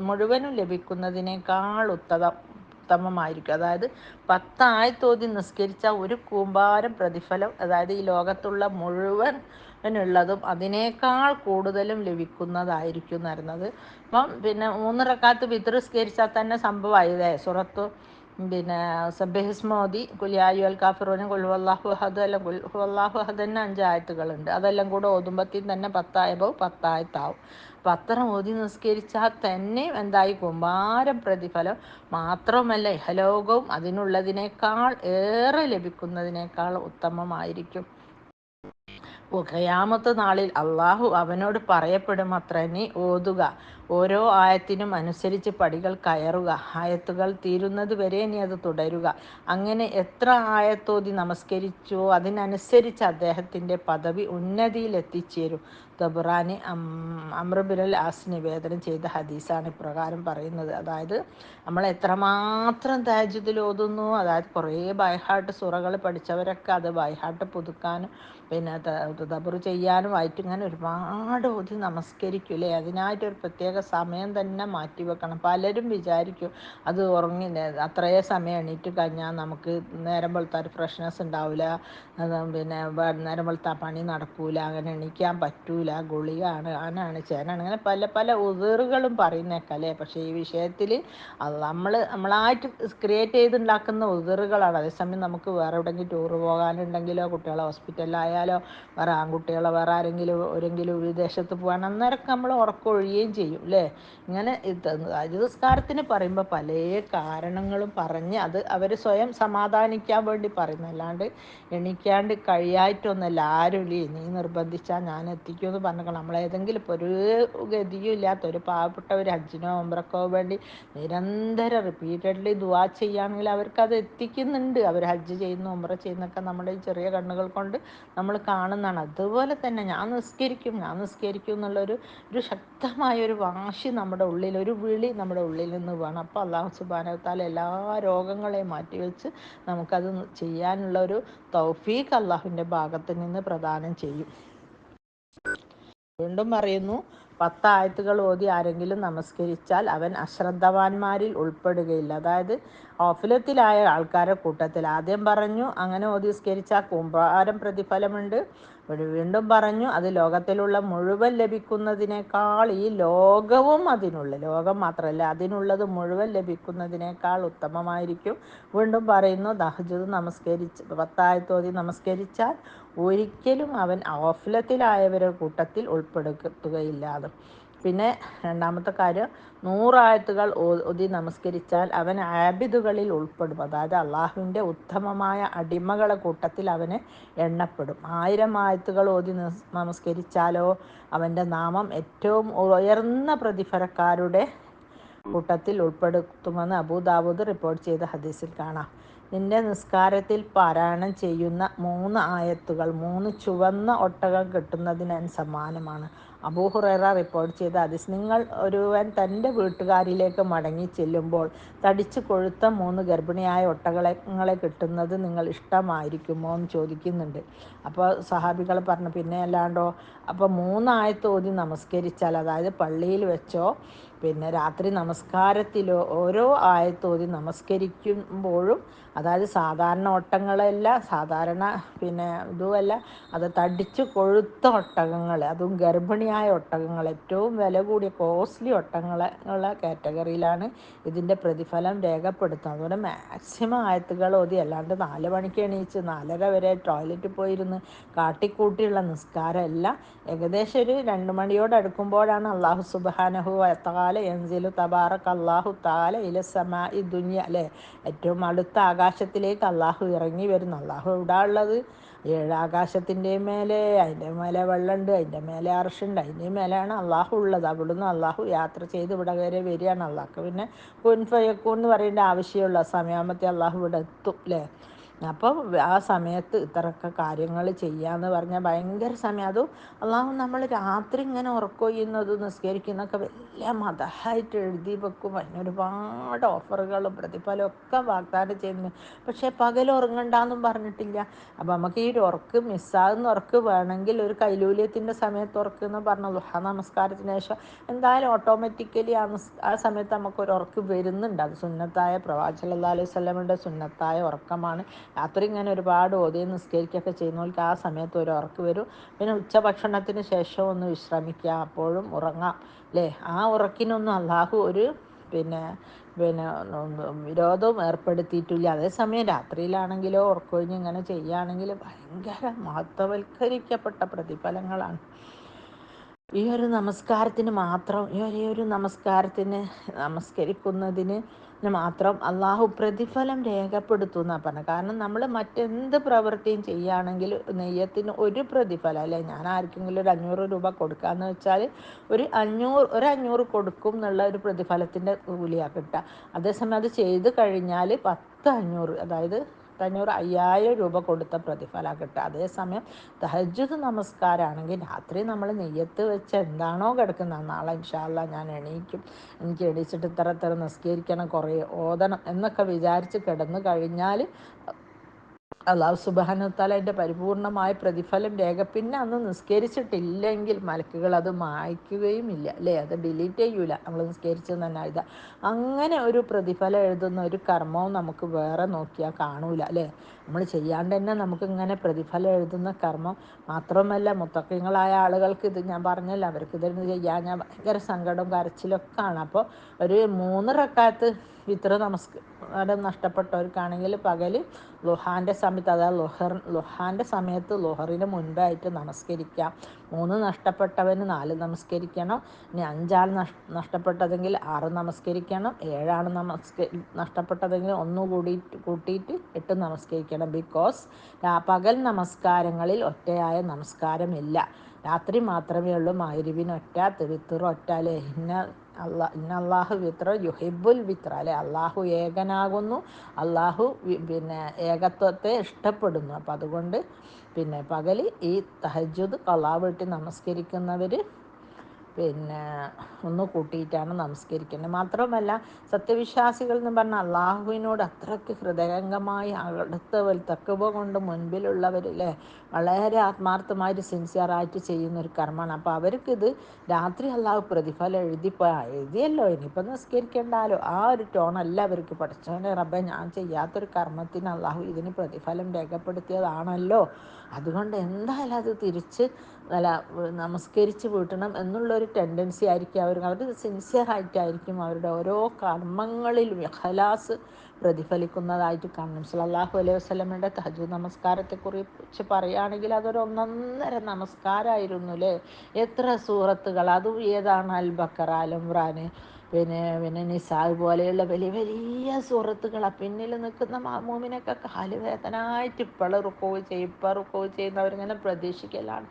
മുഴുവനും ലഭിക്കുന്നതിനേക്കാൾ ഉത്തമമായിരിക്കും. അതായത് 10 ആയത്തോതി നിസ്കരിച്ച ഒരു കൂമ്പാരം പ്രതിഫലം, അതായത് ഈ ലോകത്തുള്ള മുഴുവനുള്ളതും അതിനേക്കാൾ കൂടുതലും ലഭിക്കുന്നതായിരിക്കും എന്ന് പറയുന്നത്. അപ്പം പിന്നെ 3 റക്അത്ത് വിത്ർ നിസ്കരിച്ചാൽ തന്നെ സംഭവമായില്ലേ. പിന്നെ സബ്ബിഹിസ്മോദി കുലിയായു അൽ കാഫിറൂനും കുൽഹുവല്ലാഹു അഹദ്, എല്ലാം കുൽഹുവല്ലാഹു അഹദ് തന്നെ 5 ആയത്തുകളുണ്ട്. അതെല്ലാം കൂടെ ഓതുമ്പത്തേക്കും തന്നെ 10 ആയപ്പോൾ 10 ആയത്താവും. അപ്പം അത്ര ഓതി നിസ്കരിച്ചാൽ തന്നെ എന്തായി, കുമ്പാരം പ്രതിഫലം. മാത്രമല്ല ഇഹലോകവും അതിനുള്ളതിനേക്കാൾ ഏറെ ലഭിക്കുന്നതിനേക്കാൾ ഉത്തമമായിരിക്കും. ഖിയാമത്ത് നാളിൽ അള്ളാഹു അവനോട് പറയപ്പെടും അത്ര, നീ ഓതുക, ഓരോ ആയത്തിനും അനുസരിച്ച് പടികൾ കയറുക, ആയത്തുകൾ തീരുന്നത് വരെ നീ അത് തുടരുക. അങ്ങനെ എത്ര ആയത്തോതി നമസ്കരിച്ചോ അതിനനുസരിച്ച് അദ്ദേഹത്തിൻ്റെ പദവി ഉന്നതിയിൽ എത്തിച്ചേരും. തബറാനി അംർ ബിൻ ആസ് നിവേദനം ചെയ്ത ഹദീസാണ് ഇപ്രകാരം പറയുന്നത്. അതായത് നമ്മൾ എത്രമാത്രം തഹജ്ജുദിൽ ഓതുന്നു, അതായത് കുറേ ബൈഹാർട്ട് സൂറകൾ പഠിച്ചവരൊക്കെ അത് ബൈഹാർട്ട് പുതുക്കാനും പിന്നെ തദബ്ബുർ ചെയ്യാനുമായിട്ട് ഇങ്ങനെ ഒരുപാട് ഓതി നമസ്കരിക്കൂലേ. അതിനായിട്ടൊരു പ്രത്യേക സമയം തന്നെ മാറ്റി വെക്കണം. പലരും വിചാരിക്കും അത് ഉറങ്ങി അത്രയേ സമയം എണീറ്റ് കഴിഞ്ഞാൽ നമുക്ക് നേരം വെളുത്ത ഒരു ഫ്രഷ്നെസ് ഉണ്ടാവില്ല, പിന്നെ നേരം വെളുത്ത പണി നടക്കൂല, അങ്ങനെ എണീക്കാൻ പറ്റൂല, ഗുളികയാണ്, ആനാണ് ചേനാണ്, അങ്ങനെ പല പല ഉദറുകളും പറയുന്നേക്കല്ലേ. പക്ഷേ ഈ വിഷയത്തിൽ നമ്മളായിട്ട് ക്രിയേറ്റ് ചെയ്തുണ്ടാക്കുന്ന ഉദറുകളാണ്. അതേസമയം നമുക്ക് വേറെ എവിടെയെങ്കിലും ടൂറ് പോകാനുണ്ടെങ്കിലോ കുട്ടികളെ ഹോസ്പിറ്റലിലായാലോ വേറെ ആൺകുട്ടികളോ വേറെ ആരെങ്കിലും വിദേശത്ത് പോകാൻ അന്നേരമൊക്കെ നമ്മൾ ഉറക്കമൊഴിയുകയും ചെയ്യും അല്ലേ. ഇങ്ങനെ നിസ്കാരത്തിന് പറയുമ്പോൾ പല കാരണങ്ങളും പറഞ്ഞ് അത് അവർ സ്വയം സമാധാനിക്കാൻ വേണ്ടി പറയുന്നു, അല്ലാണ്ട് എണീക്കാണ്ട് കഴിയായിട്ടൊന്നുമല്ല. ആരുമില്ലേ നീ നിർബന്ധിച്ചാൽ ഞാൻ എത്തിക്കുമെന്ന് പറഞ്ഞേക്കണം. നമ്മളേതെങ്കിലും ഇപ്പോൾ ഒരു ഗതിയും ഇല്ലാത്ത ഒരു പാവപ്പെട്ട ഒരു ഹജ്ജിനോ ഉംറക്കോ വേണ്ടി നിരന്തരം റിപ്പീറ്റഡ്ലി ദുആ ചെയ്യുകയാണെങ്കിൽ അവർക്കത് എത്തിക്കുന്നുണ്ട്. അവർ ഹജ്ജ് ചെയ്യുന്നു ഉംറ ചെയ്യുന്നൊക്കെ നമ്മുടെ ഈ ചെറിയ കണ്ണുകൾ കൊണ്ട് നമ്മൾ കാണുന്നതാണ്. അതുപോലെ തന്നെ ഞാൻ നിസ്കരിക്കും എന്നുള്ളൊരു ശക്തമായൊരു വാശി നമ്മുടെ ഉള്ളിൽ, ഒരു വിളി നമ്മുടെ ഉള്ളിൽ നിന്ന് വേണം. അപ്പോൾ അല്ലാഹു സുബ്ഹാനഹു വ തആല എല്ലാ രോഗങ്ങളെയും മാറ്റിവെച്ച് നമുക്കത് ചെയ്യാനുള്ള ഒരു തൗഫീഖ് അല്ലാഹുവിൻ്റെ ഭാഗത്ത് നിന്ന് പ്രദാനം ചെയ്യും. വീണ്ടും പറയുന്നു, 10 ആയത്തുകൾ ഓതി ആരെങ്കിലും നമസ്കരിച്ചാൽ അവൻ അശ്രദ്ധവാന്മാരിൽ ഉൾപ്പെടുകയില്ല. അതായത് ഓഫിലത്തിലായ ആൾക്കാരുടെ കൂട്ടത്തിൽ. ആദ്യം പറഞ്ഞു അങ്ങനെ ഓതി നിസ്കരിച്ചാൽ കൂമ്പാരം പ്രതിഫലമുണ്ട്. വീണ്ടും പറഞ്ഞു അത് ലോകത്തിലുള്ള മുഴുവൻ ലഭിക്കുന്നതിനേക്കാൾ, ഈ ലോകം മാത്രമല്ല അതിനുള്ളത് മുഴുവൻ ലഭിക്കുന്നതിനേക്കാൾ ഉത്തമമായിരിക്കും. വീണ്ടും പറയുന്നു തഹജ്ജുദ് 10 ആയത്തോതി നമസ്കരിച്ചാൽ ഒരിക്കലും അവൻ ഓഫിലത്തിലായവരുടെ കൂട്ടത്തിൽ ഉൾപ്പെടുത്തുകയില്ലാതെ. പിന്നെ രണ്ടാമത്തെ കാര്യം, 100 ആയത്തുകൾ ഓതി നമസ്കരിച്ചാൽ അവൻ ആബിദുകളിൽ ഉൾപ്പെടും. അതായത് അള്ളാഹുവിൻ്റെ ഉത്തമമായ അടിമകളെ കൂട്ടത്തിൽ അവന് എണ്ണപ്പെടും. 1000 ആയത്തുകൾ ഓതി നമസ്കരിച്ചാലോ അവൻ്റെ നാമം ഏറ്റവും ഉയർന്ന പ്രതിഫലക്കാരുടെ കൂട്ടത്തിൽ ഉൾപ്പെടുത്തുമെന്ന് അബൂദാവൂദ് റിപ്പോർട്ട് ചെയ്ത ഹദീസിൽ കാണാം. നിന്റെ നിസ്കാരത്തിൽ പാരായണം ചെയ്യുന്ന 3 ആയത്തുകൾ 3 ചുവന്ന ഒട്ടകം കിട്ടുന്നതിന് സമാനമാണ്. അബൂ ഹുറൈറ റിപ്പോർട്ട് ചെയ്ത ഹദീസ്. നിങ്ങൾ ഒരുവൻ തൻ്റെ വീട്ടുകാരിലേക്ക് മടങ്ങി ചെല്ലുമ്പോൾ തടിച്ചു കൊഴുത്ത 3 ഗർഭിണിയായ ഒട്ടകങ്ങളെ കിട്ടുന്നത് നിങ്ങൾ ഇഷ്ടമായിരിക്കുമോ എന്ന് ചോദിക്കുന്നുണ്ട്. അപ്പോൾ സഹാബികൾ പറഞ്ഞു, പിന്നെ അല്ലാണ്ടോ. അപ്പോൾ 3 ആയത്ത് ഓതി നമസ്കരിച്ചാൽ, അതായത് പള്ളിയിൽ വെച്ചോ പിന്നെ രാത്രി നമസ്കാരത്തിലോ ഓരോ ആയത്ത് ഓതി നമസ്കരിക്കുമ്പോഴും, അതായത് സാധാരണ ഒട്ടകങ്ങളല്ല, സാധാരണ ഇതുമല്ല, അത് തടിച്ചു കൊഴുത്ത ഒട്ടകങ്ങൾ, അതും ഗർഭിണിയായ ഒട്ടകങ്ങൾ, ഏറ്റവും വില കൂടിയ കോസ്റ്റ്ലി ഒട്ടകങ്ങളെ കാറ്റഗറിയിലാണ് ഇതിൻ്റെ പ്രതിഫലം രേഖപ്പെടുത്തുന്നത്. അതുകൊണ്ട് മാക്സിമം ആയത്തുകൾ ഓതി, അല്ലാണ്ട് 4 മണിക്ക് എണീച്ച് 4:30 വരെ ടോയ്ലറ്റിൽ പോയിരുന്ന് കാട്ടിക്കൂട്ടിയുള്ള നിസ്കാരമല്ല. ഏകദേശം ഒരു 2 മണിയോടടുക്കുമ്പോഴാണ് അള്ളാഹു സുബ്ഹാനഹു വ തആല യൻസിലു തബാറക അള്ളാഹു തആല ഇല സമാഇ ദുനിയ, അല്ലേ, ഏറ്റവും അടുത്ത ആകാശത്തിലേക്ക് അള്ളാഹു ഇറങ്ങി വരുന്നു. അള്ളാഹു എവിടെ ഉള്ളത്? 7 ആകാശത്തിൻ്റെയും മേലെ, അതിൻ്റെ മേലെ വെള്ളമുണ്ട്, അതിൻ്റെ മേലെ അർഷുണ്ട്, അതിൻ്റെ മേലെയാണ് അള്ളാഹു ഉള്ളത്. അവിടുന്ന് അള്ളാഹു യാത്ര ചെയ്ത് ഇവിടെ വരെ വരികയാണ്. അള്ളാഹ്ക്ക് പിന്നെ കുൻ ഫയക്കൂൻ എന്ന് പറയേണ്ട ആവശ്യമുള്ള സമയാകുമ്പോഴത്തേ അള്ളാഹു ഇവിടെ എത്തും, അല്ലേ. അപ്പം ആ സമയത്ത് ഇത്രയൊക്കെ കാര്യങ്ങൾ ചെയ്യാന്ന് പറഞ്ഞാൽ ഭയങ്കര സമയം. അതും അള്ളാഹു നമ്മൾ രാത്രി ഇങ്ങനെ ഉറക്കൊയ്യുന്നത് നിസ്കരിക്കുന്നതൊക്കെ വലിയ മദഹായിട്ട് എഴുതി വെക്കും. അതിനൊരുപാട് ഓഫറുകളും പ്രതിഫലവും ഒക്കെ വാഗ്ദാനം ചെയ്യുന്നു. പക്ഷേ പകൽ ഉറങ്ങണ്ടെന്നും പറഞ്ഞിട്ടില്ല. അപ്പം നമുക്ക് ഈ ഉറക്ക് മിസ്സാകുന്ന ഉറക്ക് വേണമെങ്കിൽ ഒരു കൈലൂല്യത്തിൻ്റെ സമയത്ത് ഉറക്കെന്ന് പറഞ്ഞ ളുഹ നമസ്കാരത്തിന് ശേഷം എന്തായാലും ഓട്ടോമാറ്റിക്കലി ആ സമയത്ത് നമുക്കൊരു ഉറക്ക് വരുന്നുണ്ട്. അത് സുന്നത്തായ പ്രവാചകൻ സല്ലല്ലാഹു അലൈഹി വസല്ലമയുടെ സുന്നത്തായ ഉറക്കമാണ്. രാത്രി ഇങ്ങനെ ഒരുപാട് ഓതുകയും നിസ്കരിക്കുകയൊക്കെ ചെയ്യുന്നവർക്ക് ആ സമയത്ത് ഒരു ഉറക്ക് വരും. പിന്നെ ഉച്ചഭക്ഷണത്തിന് ശേഷം ഒന്ന് വിശ്രമിക്കുക, അപ്പോഴും ഉറങ്ങാം, അല്ലേ. ആ ഉറക്കിനൊന്നും അള്ളാഹു ഒരു പിന്നെ പിന്നെ വിരോധവും ഏർപ്പെടുത്തിയിട്ടില്ല. അതേസമയം രാത്രിയിലാണെങ്കിലോ ഉറക്കൊഴിഞ്ഞ് ഇങ്ങനെ ചെയ്യുകയാണെങ്കിൽ ഭയങ്കര മഹത്വവൽക്കരിക്കപ്പെട്ട പ്രതിഫലങ്ങളാണ്. ഈ ഒരു നമസ്കാരത്തിന് മാത്രം, ഈ ഒരു നമസ്കരിക്കുന്നതിന് മാത്രം അള്ളാഹു പ്രതിഫലം രേഖപ്പെടുത്തുമെന്നാണ് പറഞ്ഞത്. കാരണം നമ്മൾ മറ്റെന്ത് പ്രവൃത്തിയും ചെയ്യുകയാണെങ്കിൽ നെയ്യത്തിന് ഒരു പ്രതിഫലം, അല്ലേ. ഞാൻ ആർക്കെങ്കിലും ഒരു 500 രൂപ കൊടുക്കാമെന്ന് വെച്ചാൽ ഒരു 500 കൊടുക്കും എന്നുള്ള ഒരു പ്രതിഫലത്തിൻ്റെ കൂലിയാണ് കിട്ടുക. അതേസമയം അത് ചെയ്ത് കഴിഞ്ഞാൽ 500, അതായത് 5000 രൂപ കൊടുത്ത പ്രതിഫലമാണ് കിട്ടുക. അതേസമയം തഹജ്ജുദ് നമസ്കാരമാണെങ്കിൽ രാത്രി നമ്മൾ നെയ്യത്ത് വെച്ച് എന്താണോ കിടക്കുന്നത്, നാളെ ഇൻഷാ അല്ലാഹ് ഞാൻ എണീക്കും, എനിക്ക് എണീച്ചിട്ട് ഇത്ര നിസ്കരിക്കണം, കുറേ ഓതണം എന്നൊക്കെ വിചാരിച്ച് കിടന്നു കഴിഞ്ഞാൽ അള്ളാഹു സുബ്ഹാനഹു വ തആല അതിൻ്റെ പരിപൂർണമായ പ്രതിഫലം പിന്നെ അന്ന് നിസ്കരിച്ചിട്ടില്ലെങ്കിൽ മലക്കുകൾ അത് മായ്ക്കുകയും ഇല്ല, അല്ലേ. അത് ഡിലീറ്റ് ചെയ്യൂല, നമ്മൾ നിസ്കരിച്ചെന്ന് തന്നെ എഴുതുക. അങ്ങനെ ഒരു പ്രതിഫലം എഴുതുന്ന ഒരു കർമ്മവും നമുക്ക് വേറെ നോക്കിയാൽ കാണൂല, അല്ലേ. നമ്മൾ ചെയ്യാണ്ട് തന്നെ നമുക്ക് ഇങ്ങനെ പ്രതിഫലം എഴുതുന്ന കർമ്മം. മാത്രമല്ല മുത്തഖീങ്ങളായ ആളുകൾക്ക് ഇത് ഞാൻ പറഞ്ഞല്ലോ, അവർക്ക് ഇതൊന്ന് ചെയ്യാൻ ഞാൻ ഭയങ്കര സങ്കടവും കരച്ചിലൊക്കെ ആണ്. അപ്പോൾ ഒരു 3 റക്അത്ത് വിത്ർ നമസ്കാരം നഷ്ടപ്പെട്ടവർക്കാണെങ്കിൽ പകൽ ളുഹാൻ്റെ സമയത്ത്, അതായത് ളുഹാൻ്റെ സമയത്ത് ളുഹറിന് മുൻപായിട്ട് നമസ്കരിക്കാം. 3 നഷ്ടപ്പെട്ടവന് 4 നമസ്കരിക്കണം. ഇനി 5 നഷ്ടപ്പെട്ടതെങ്കിൽ 6 നമസ്കരിക്കണം. 7 നഷ്ടപ്പെട്ടതെങ്കിൽ 1 കൂട്ടിയിട്ട് 8 നമസ്കരിക്കണം. ബിക്കോസ് പകൽ നമസ്കാരങ്ങളിൽ ഒറ്റയായ നമസ്കാരമില്ല, രാത്രി മാത്രമേ ഉള്ളൂ. മഗ്‌രിബിന് ഒറ്റ, വിത്ർ ഒറ്റ, അല്ലേ. ഇന്നല്ലാഹു വിത്ര യുഹിബ്ബുൽ വിത്ര, അല്ലേ. അള്ളാഹു ഏകനാകുന്നു, അള്ളാഹു ഏകത്വത്തെ ഇഷ്ടപ്പെടുന്നു. അപ്പം അതുകൊണ്ട് പകൽ ഈ തഹജ്ജുദ് ഖളാ വീട്ടി നമസ്കരിക്കുന്നവർ ഒന്ന് കൂട്ടിയിട്ടാണ് നമസ്കരിക്കുന്നത്. മാത്രമല്ല സത്യവിശ്വാസികൾ എന്ന് പറഞ്ഞാൽ അള്ളാഹുവിനോട് അത്രയ്ക്ക് ഹൃദയംഗമായി അടുത്തവർ, തഖ്വ കൊണ്ട് മുൻപിലുള്ളവർ, അല്ലേ, വളരെ ആത്മാർത്ഥമായിട്ട് സിൻസിയറായിട്ട് ചെയ്യുന്നൊരു കർമ്മമാണ്. അപ്പോൾ അവർക്കിത് രാത്രി അള്ളാഹു പ്രതിഫലം എഴുതിയല്ലോ, ഇനിയിപ്പോൾ നിസ്കരിക്കേണ്ടാലോ, ആ ഒരു ടോണല്ല അവർക്ക്. പഠിച്ചവനെ റബ്ബേ, ഞാൻ ചെയ്യാത്തൊരു കർമ്മത്തിന് അള്ളാഹു ഇതിന് പ്രതിഫലം രേഖപ്പെടുത്തിയതാണല്ലോ, അതുകൊണ്ട് എന്തായാലും അത് തിരിച്ച് നമസ്കരിച്ച് വീട്ടണം എന്നുള്ളൊരു ടെൻഡൻസി ആയിരിക്കും അവർ സിൻസിയറായിട്ടായിരിക്കും അവരുടെ ഓരോ കർമ്മങ്ങളിലും ഇഖ്ലാസ് പ്രതിഫലിക്കുന്നതായിട്ട് കാണും. സല്ലല്ലാഹു അലൈഹി വസല്ലമയുടെ തഹജ്ജുദ് നമസ്കാരത്തെക്കുറിച്ച് പറയുകയാണെങ്കിൽ അതൊരു ഒന്നൊന്നര നമസ്കാരമായിരുന്നു, അല്ലേ. എത്ര സൂറത്തുകൾ, അതും ഏതാണ്, അൽ ബഖറ, അൽ ഇംറാൻ, പിന്നെ നിസാ പോലെയുള്ള വലിയ വലിയ സൂറത്തുകളാണ്. പിന്നിൽ നിൽക്കുന്ന മാമൂമിനൊക്കെ കാലുവേദനായിട്ട് ഇപ്പോൾ റുക്കോവ് ചെയ്യും, ഇപ്പോൾ റുക്കോവ് ചെയ്യുന്നവരിങ്ങനെ പ്രതീക്ഷിക്കലാണ്.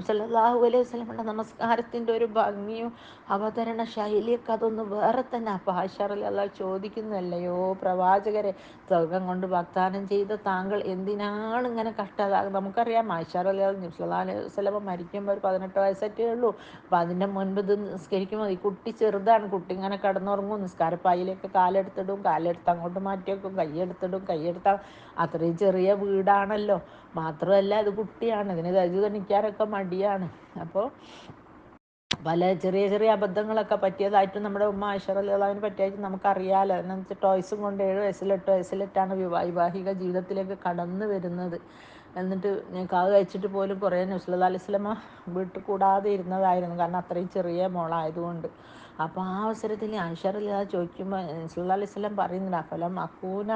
സല്ലല്ലാഹു അലൈഹി വസല്ലമയുടെ നമസ്കാരത്തിൻ്റെ ഒരു ഭംഗിയും അവതരണ ശൈലിയൊക്കെ അതൊന്ന് വേറെ തന്നെ. അപ്പോൾ ആയിഷ റളിയല്ലാഹു ചോദിക്കുന്നല്ലയോ പ്രവാചകരെ, സ്വർഗം കൊണ്ട് വാഗ്ദാനം ചെയ്ത താങ്കൾ എന്തിനാണ് ഇങ്ങനെ കഷ്ടത? നമുക്കറിയാം ആയിഷ റളിയല്ലാഹു നബി സല്ലല്ലാഹു അലൈഹി വസല്ലമ മരിക്കുമ്പോൾ ഒരു 18 വയസ്സൊക്കെ ഉള്ളൂ. അപ്പോൾ അതിൻ്റെ മുൻപ് ഇത് നിസ്കരിക്കുമ്പോൾ ഈ കുട്ടി ചെറുതാണ്, കുട്ടി ഇങ്ങനെ കിടന്നുറങ്ങും, നിസ്കാരപ്പായിലേക്ക് കാലെടുത്തിടും, കാലെടുത്ത് അങ്ങോട്ട് മാറ്റി വെക്കും, കൈയെടുത്തിടും, കൈയെടുത്താൽ അത്രയും ചെറിയ വീടാണല്ലോ. മാത്രമല്ല ഇത് കുട്ടിയാണ്, ഇതിന് തജ്വീദ് എണീക്കാനൊക്കെ മടിയാണ്. അപ്പോൾ പല ചെറിയ ചെറിയ അബദ്ധങ്ങളൊക്കെ പറ്റിയതായിട്ടും നമ്മുടെ ഉമ്മ ആയിഷ റളിയല്ലാഹു അൻഹയെ പറ്റിയായിട്ട് നമുക്കറിയാമല്ലോ. എന്ന് വെച്ചാൽ ടോയ്സും കൊണ്ട് 7 വയസ്സിൽ 8 വയസ്സിലിട്ടാണ് വൈവാഹിക ജീവിതത്തിലേക്ക് കടന്നു വരുന്നത്. എന്നിട്ട് നിക്കാഹ് കഴിച്ചിട്ട് പോലും കുറേ നബി സല്ലല്ലാഹു അലൈഹി വസല്ലമ വീട്ടിൽ കൂടാതെ ഇരുന്നതായിരുന്നു, കാരണം അത്രയും ചെറിയ മോളായതുകൊണ്ട്. അപ്പോൾ ആ അവസരത്തിൽ ആയിഷ റളിയല്ലാഹു അൻഹ ചോദിക്കുമ്പോൾ നബി സല്ലല്ലാഹു അലൈഹി വസല്ലം പറയുന്നില്ല, ഫലം അക്കൂന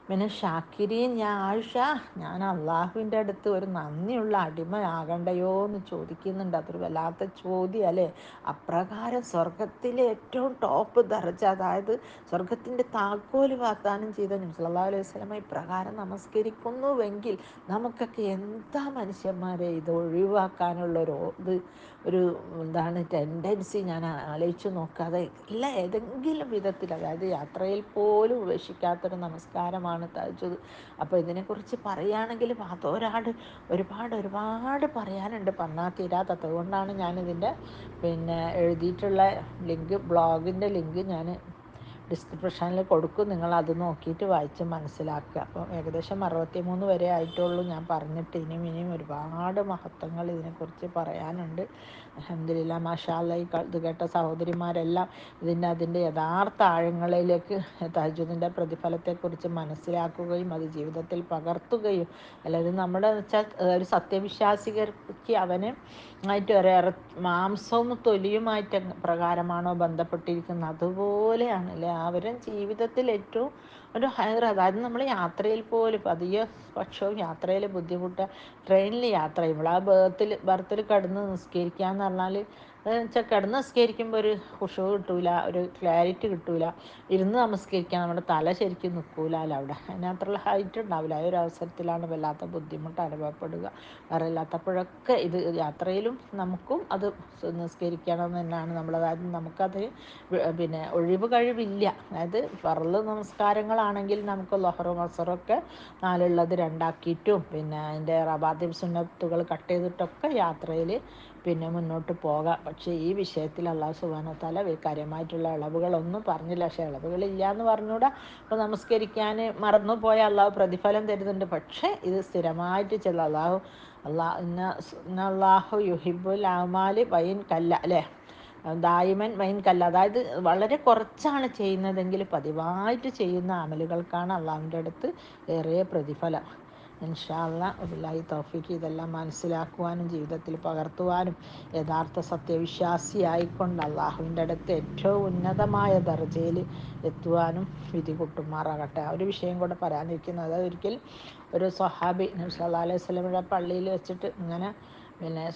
പിന്നെ ഷാക്കിരീൻ, ഞാൻ ആയിഷ, ഞാൻ അള്ളാഹുവിൻ്റെ അടുത്ത് ഒരു നന്ദിയുള്ള അടിമയാകണ്ടയോ എന്ന് ചോദിക്കുന്നുണ്ട്. അതൊരു വല്ലാത്ത ചോദ്യം അല്ലേ. അപ്രകാരം സ്വർഗത്തിലെ ഏറ്റവും ടോപ്പ് ദർജ, അതായത് സ്വർഗത്തിൻ്റെ താക്കോല് വാഗ്ദാനം ചെയ്ത നബി സല്ലല്ലാഹു അലൈഹി വസല്ലമ ഇപ്രകാരം നമസ്കരിക്കുന്നുവെങ്കിൽ നമുക്കൊക്കെ എന്താ മനുഷ്യന്മാരെ ഇത് ഒഴിവാക്കാനുള്ളൊരു ഒരു എന്താണ് ടെൻഡൻസി ഞാൻ ആലോചിച്ച് നോക്കാതെ ഇല്ല. ഏതെങ്കിലും വിധത്തിൽ, അതായത് യാത്രയിൽ പോലും ഉപേക്ഷിക്കാത്തൊരു നമസ്കാരമാണ് തഹജ്ജുദ്. അപ്പോൾ ഇതിനെക്കുറിച്ച് പറയുകയാണെങ്കിൽ ഒരുപാട് പറയാനുണ്ട്, പറഞ്ഞാൽ തീരാത്തത്. അതുകൊണ്ടാണ് ഞാനിതിൻ്റെ എഴുതിയിട്ടുള്ള ലിങ്ക്, ബ്ലോഗിൻ്റെ ലിങ്ക് ഞാൻ ഡിസ്ക്രിപ്ഷനിൽ കൊടുക്കും. നിങ്ങളത് നോക്കിയിട്ട് വായിച്ച് മനസ്സിലാക്കുക. അപ്പോൾ ഏകദേശം 63 വരെ ആയിട്ടുള്ളൂ ഞാൻ പറഞ്ഞിട്ട്. ഇനിയും ഒരുപാട് മഹത്വങ്ങൾ ഇതിനെക്കുറിച്ച് പറയാനുണ്ട്. അൽഹംദുലില്ലാ, മാഷാ അല്ലാഹ്. ഇത് കേട്ട സഹോദരിമാരെല്ലാം അതിൻ്റെ യഥാർത്ഥ ആഴങ്ങളിലേക്ക് തഹജ്ജുദിൻ്റെ പ്രതിഫലത്തെക്കുറിച്ച് മനസ്സിലാക്കുകയും അത് ജീവിതത്തിൽ പകർത്തുകയും, അല്ലാതെ നമ്മുടെ വെച്ചാൽ ഒരു സത്യവിശ്വാസികർക്ക് അവന് ആയിട്ട് മാംസവും തൊലിയുമായിട്ട് പ്രകാരമാണോ ബന്ധപ്പെട്ടിരിക്കുന്നത്, അതുപോലെയാണ് അല്ലേ അവരും ജീവിതത്തിൽ ഏറ്റവും ഒരു ഹയർ. അതായത് നമ്മൾ യാത്രയിൽ പോലും പതിയെ പക്ഷവും യാത്രയിൽ ബുദ്ധിമുട്ട്, ട്രെയിനിൽ യാത്ര ചെയ്യുമ്പോൾ ആ ബർത്തിൽ കിടന്ന് നിസ്കരിക്കുക എന്ന് പറഞ്ഞാൽ, അതെന്ന് വെച്ചാൽ കിടന്ന് നിസ്കരിക്കുമ്പോൾ ഒരു ഖുശൂ കിട്ടൂല, ഒരു ക്ലാരിറ്റി കിട്ടൂല. ഇരുന്ന് നമസ്കരിക്കാൻ നമ്മുടെ തല ശരിക്കും നിൽക്കൂലല്ലോ അവിടെ, അതിനകത്തുള്ള ഹൈറ്റ് ഉണ്ടാവില്ല. ആ ഒരു അവസരത്തിലാണ് വല്ലാത്ത ബുദ്ധിമുട്ട് അനുഭവപ്പെടുക. വേറെ അല്ലാത്തപ്പോഴൊക്കെ ഇത് യാത്രയിലും നമുക്കും അത് നിസ്കരിക്കണം തന്നെയാണ് നമ്മൾ. അതായത് നമുക്കത് ഒഴിവ് കഴിവില്ല. അതായത് ഫർള് നമസ്കാരങ്ങളാണെങ്കിൽ നമുക്ക് ലൊഹറും അസറൊക്കെ 4 2 അതിൻ്റെ റവാത്തിബ് സുന്നത്തുകൾ കട്ട് ചെയ്തിട്ടൊക്കെ യാത്രയിൽ മുന്നോട്ട് പോകാം. പക്ഷേ ഈ വിഷയത്തിൽ അല്ലാഹു സുബ്ഹാനഹു വ തആല കാര്യമായിട്ടുള്ള ഇളവുകളൊന്നും പറഞ്ഞില്ല. പക്ഷേ ഇളവുകളില്ല എന്ന് പറഞ്ഞുകൂടാ. അപ്പോൾ നമസ്കരിക്കാൻ മറന്നു പോയ അള്ളാഹു പ്രതിഫലം തരുന്നുണ്ട്. പക്ഷേ ഇത് സ്ഥിരമായിട്ട് ചെല്ലാം. അള്ളാഹു യുഹിബുൽ അമാലി വൈൻ കല്ല അല്ലേ, ദായിമൻ വൈൻ കല്ല. അതായത് വളരെ കുറച്ചാണ് ചെയ്യുന്നതെങ്കിൽ പതിവായിട്ട് ചെയ്യുന്ന അമലുകൾക്കാണ് അള്ളാഹുവിൻ്റെ അടുത്ത് ഏറിയ പ്രതിഫലം. ഇൻഷാ അല്ലാഹ്, വബില്ലാഹി തൗഫീഖ്. ഇതെല്ലാം മനസ്സിലാക്കുവാനും ജീവിതത്തിൽ പകർത്തുവാനും യഥാർത്ഥ സത്യവിശ്വാസിയായിക്കൊണ്ട് അള്ളാഹുവിൻ്റെ അടുത്ത് ഏറ്റവും ഉന്നതമായ ദർജയിൽ എത്തുവാനും വിധി കൂട്ടുമാറാകട്ടെ. ആ ഒരു വിഷയം കൂടെ പറയാനിരിക്കുന്നത്, അതായത് ഒരിക്കൽ ഒരു സ്വഹാബി നബി സല്ലല്ലാഹു അലൈഹി വസല്ലമയുടെ പള്ളിയിൽ വെച്ചിട്ട് ഇങ്ങനെ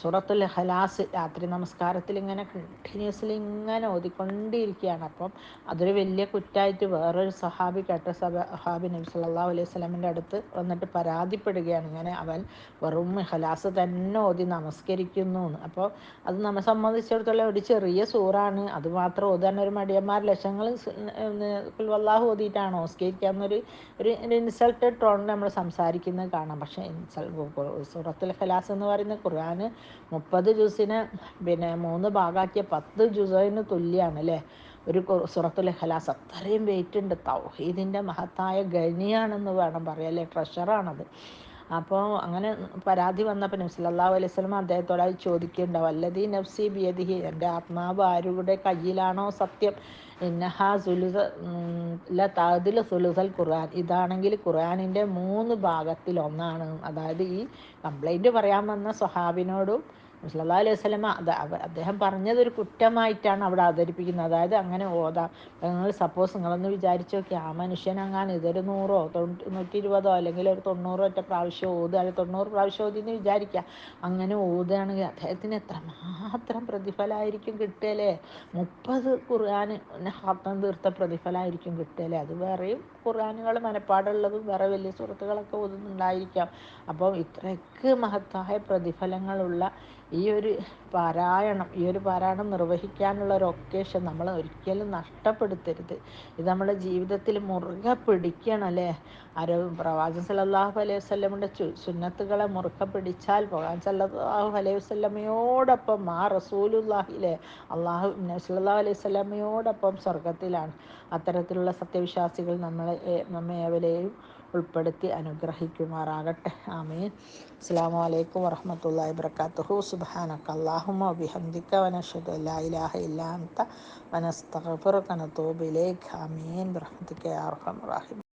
സൂറത്തുൽ ഇഖ്ലാസ് രാത്രി നമസ്കാരത്തിൽ ഇങ്ങനെ കണ്ടിന്യൂസ്ലി ഇങ്ങനെ ഓതിക്കൊണ്ടിരിക്കുകയാണ്. അപ്പം അതൊരു വലിയ കുറ്റമായിട്ട് വേറൊരു സ്വഹാബി കേട്ട സ്വഹാബി നബി സല്ലല്ലാഹു അലൈഹി വസല്ലമയുടെ അടുത്ത് വന്നിട്ട് പരാതിപ്പെടുകയാണ്, ഇങ്ങനെ അവൻ വെറും ഇഖ്ലാസ് തന്നെ ഓതി നമസ്കരിക്കുന്നു എന്ന്. അപ്പോൾ അത് നമ്മെ സംബന്ധിച്ചിടത്തോളം ഒരു ചെറിയ സൂറാണ്, അത് മാത്രം ഓതാൻ ഒരു മടിയന്മാർ ലക്ഷങ്ങൾ ഖുൽ വല്ലാഹു ഓതിയിട്ടാണോ നമസ്കരിക്കുക എന്നൊരു ഒരു ഇൻസൾട്ടഡ് ടോണിൽ നമ്മൾ സംസാരിക്കുന്നത് കാണാം. പക്ഷേ സൂറത്തുൽ ഇഖ്ലാസ് എന്ന് പറയുന്ന ഖുർആൻ 30 ജുസിനെ 3 ഭാഗമാക്കിയ 10 ജുസിന് തുല്യമാണ് അല്ലേ ഒരു സൂറത്തുൽ ഇഖ്ലാസ്. അത്രയും വെയിറ്റ് ഉണ്ട്. തൗഹീദിൻ്റെ മഹത്തായ ഖനിയാണെന്ന് വേണം പറയാം അല്ലേ, ട്രഷറാണത്. അപ്പോൾ അങ്ങനെ പരാതി വന്നപ്പോൾ നബി സല്ലല്ലാഹു അലൈഹി വസല്ലം അദ്ദേഹത്തോടായി ചോദിക്കുന്നുണ്ടാവും, വല്ലദീ നഫ്സി ബിയദിഹി, എൻ്റെ ആത്മാവ് ആരുടെ കയ്യിലാണോ സത്യം, ഇന്നഹാ തഅദിലു സുലുസൽ ഖുർആൻ, ഇതാണെങ്കിൽ ഖുർആനിൻ്റെ 3 ഭാഗത്തിൽ ഒന്നാണ്. അതായത് ഈ കംപ്ലൈൻറ്റ് പറയാൻ വന്ന സ്വഹാബിനോടും സല്ലല്ലാഹു അലൈഹി വസല്ലമ അദ്ദേഹം പറഞ്ഞതൊരു കുറ്റമായിട്ടാണ് അവിടെ അവതരിപ്പിക്കുന്നത്. അതായത് അങ്ങനെ ഓതാം. നിങ്ങൾ സപ്പോസ് നിങ്ങളൊന്ന് വിചാരിച്ച് നോക്കി, ആ മനുഷ്യനെങ്ങാനും ഇതൊരു 100ഓ 120 അല്ലെങ്കിൽ ഒരു 90 പ്രാവശ്യം ഓതുക, അല്ലെങ്കിൽ 90 പ്രാവശ്യം ഓതി എന്ന് വിചാരിക്കുക. അങ്ങനെ ഓതുകയാണെങ്കിൽ അദ്ദേഹത്തിന് എത്രമാത്രം പ്രതിഫലമായിരിക്കും കിട്ടുകയല്ലേ. 30 ഖുർആൻ ഹത്തം തീർത്ത പ്രതിഫലമായിരിക്കും കിട്ടുകയല്ലേ. അത് വേറെയും ഖുർആനുകൾ മനപ്പാടുള്ളതും വേറെ വലിയ സുഹൃത്തുക്കളൊക്കെ ഓതുന്നുണ്ടായിരിക്കാം. അപ്പോൾ ഇത്രയ്ക്ക് മഹത്തായ പ്രതിഫലങ്ങളുള്ള ഈ ഒരു പാരായണം നിർവഹിക്കാനുള്ള ഒരു ഒക്കേഷൻ നമ്മൾ ഒരിക്കലും നഷ്ടപ്പെടുത്തരുത്. ഇത് നമ്മുടെ ജീവിതത്തിൽ മുറുകെ പിടിക്കണം അല്ലേ. പ്രവാചകൻ സല്ലല്ലാഹു അലൈഹി വസല്ലമയുടെ സുന്നത്തുകളെ മുറുകെ പിടിച്ചാൽ പ്രവാചകൻ സല്ലല്ലാഹു അലൈഹി വസല്ലമയോടൊപ്പം ആ റസൂലുള്ളാഹിലെ അള്ളാഹു സല്ലല്ലാഹു അലൈഹി വസല്ലമയോടൊപ്പം സ്വർഗത്തിലാണ്. അത്തരത്തിലുള്ള സത്യവിശ്വാസികൾ നമ്മെ ഏവരെയും ഉൾപ്പെടുത്തി അനുഗ്രഹിക്കുമാറാകട്ടെ. ആമീൻ. അസ്സലാമു അലൈക്കും വറഹ്മത്തുള്ളാഹി വബറകാതുഹു. സുബ്ഹാനക അല്ലാഹുമ്മ വബിഹംദിക വനശ്ഹദു അല്ലാ ഇലാഹ ഇല്ലാ അൻത വനസ്തഗ്ഫിറുക വനതൂബു ഇലൈക്. ആമീൻ ബിറഹ്മതിക യാ അർഹമർ റഹീമീൻ.